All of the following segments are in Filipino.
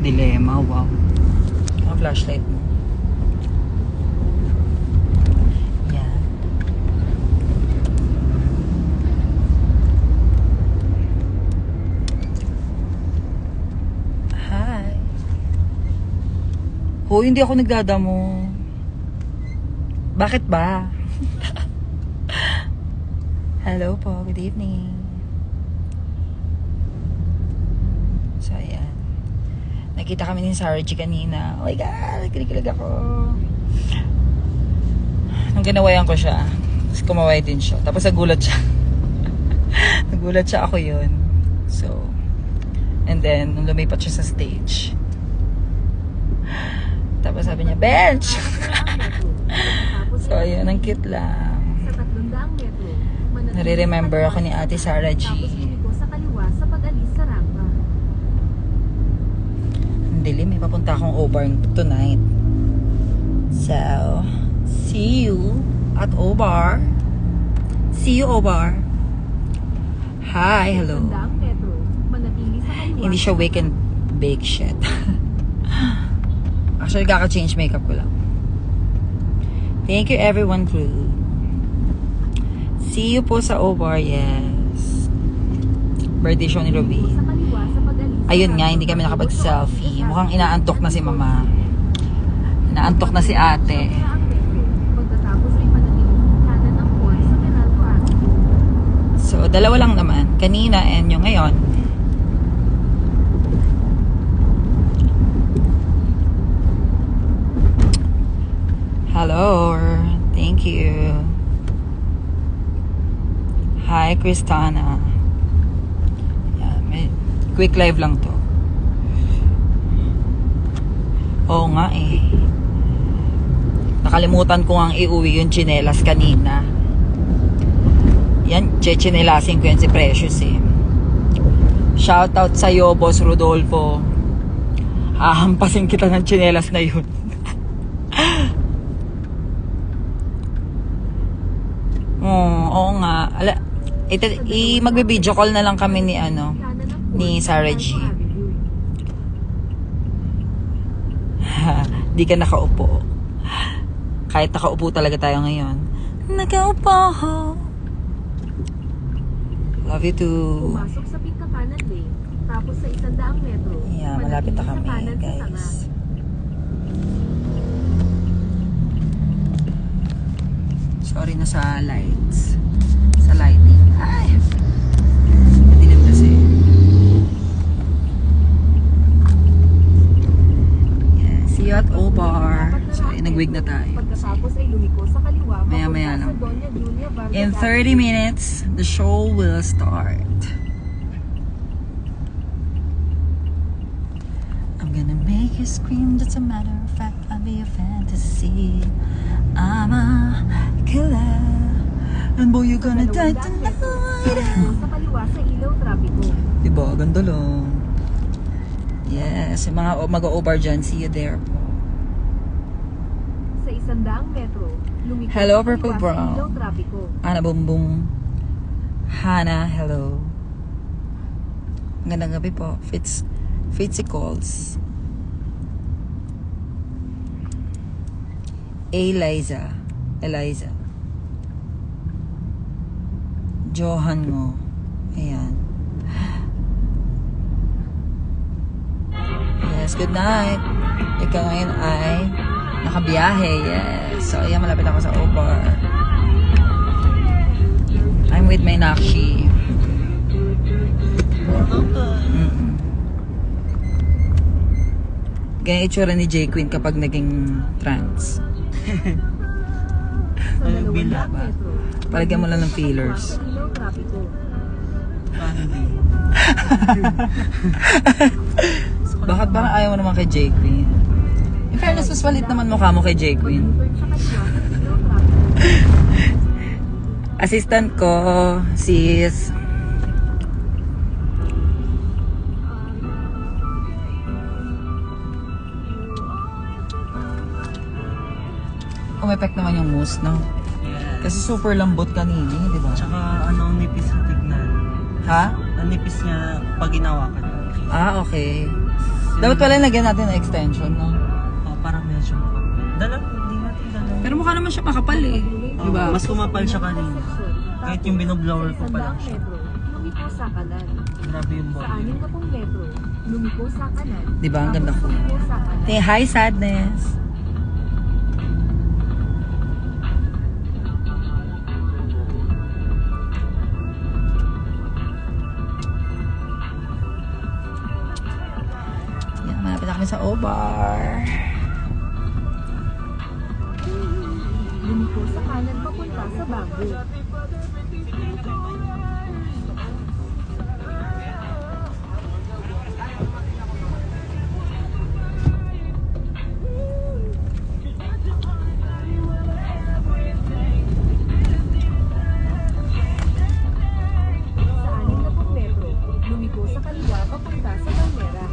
Dilema, wow. Ang flashlight mo. Yan. Hi. Hoy, hindi ako nagdadamo. Bakit ba? Hello po, good evening. So, ayan. Nakita kami ni Sarah G kanina. Oh my God, kinikilig ako. Nung ginawayan ko siya, tapos kumaway din siya. Tapos nagulat siya. Nagulat siya, ako yun. So, and then, nung lumipat siya sa stage. Tapos sabi niya, bench! So, ayun, ang cute lang. Nare-remember ako ni Ate Sarah G. Ang dilim, may papunta akong Obar tonight. So, see you at Obar. See you, Obar. Hi, hello. Hindi siya wake and bake shit. Actually, kaka-change makeup ko lang. Thank you, everyone, crew. See you po sa Obar, yes. Birthday show ni Ruby. Ayun nga, hindi kami nakapag-selfie. Mukhang inaantok na si mama. Inaantok na si ate. So, dalawa lang naman. Kanina and yung ngayon. Hello. Thank you. Hi, Kristana. Yeah, may quick live lang to. Oo nga eh. Nakalimutan ko ang iuwi yung tsinelas kanina. Yan, chinelasin ko yan si Precious eh. Shoutout sa'yo, Boss Rodolfo. Hahampasin kita ng tsinelas na yun. Oo nga. Magbe-video call na lang kami ni Sarah G. Di ka nakaupo. Kahit nakaupo talaga tayo ngayon. Nakaupo. Love you too. Pumasok sa Pinkapanan Way, tapos sa 100 metro. Yeah, malapit na kami, guys. Sorry na sa lights. Sa lighting. Ay! Madilim kasi. Yeah, see you at Obar. So, nag-wig na tayo. Pagkatapos ay lumiko sa kaliwa. Maya-maya lang. In 30 minutes, the show will start. I'm gonna make you scream. That's a matter of fact. I'll be a fantasy. I'm a killer. And boy, you're gonna die tonight. Sa kaliwa sa ilaw trapiko. Diba? Ganda lang. Yes. Yung mga mag-o-over dyan, see you there po. Sa 100 metro, lumiko Hello, sa Purple kaliwa Brown. sa ilaw trapiko. Ana Bumbum. Hana, hello. Magandang gabi po. Fitzy calls. Eliza. Johan mo. Ayan. Yes, good night. Ikaw ngayon ay nakabiyahe. Yes. So, ayan, malapit ako sa Obar. I'm with my Nakshi. Ganyan itsura ni J Queen kapag naging trans. Sa 200 metro, Palagyan mo lang ng fillers. sa ilaw trapiko. Bakit parang ayaw mo naman kay J Queen? In fairness, mas malit naman mukha mo kay J Queen. Sa kaliwa sa ilaw trapiko. Assistant ko, sis. Umepek naman yung mousse, no? Kasi super lambot kanina, di ba? Tsaka ang nipis sa tignan. Ha? Ang nipis niya pag ginawa ka. Ah, okay. Dapat pala lagyan natin ng extension, no? Oh, parang medyo makapal. Hindi natin dala. Pero mukha naman siya makapal eh. Oh, Diba? mas kumapal siya kanina. Kahit yung binoblower ko pa lang siya. metro, lumiko sa kanan. Grabe yung Sa body. 60 metro, lumiko sa kanan. Diba? Ang ganda ko. Tapos lumiko sa kanan. Hi, sadness. Yan, malapit na kami sa O-Bar. Lumiko sa kanan papunta sa Bago. Sa 60 metro, lumiko sa kaliwa papunta sa Palmera.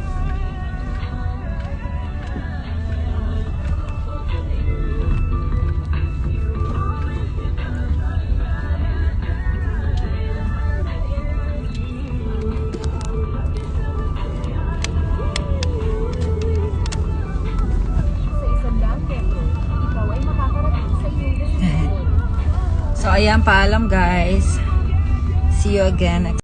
Sa 100 metro, ikaw ay makakarating sa iyong destinasyon. So, ayan, paalam guys. See you again next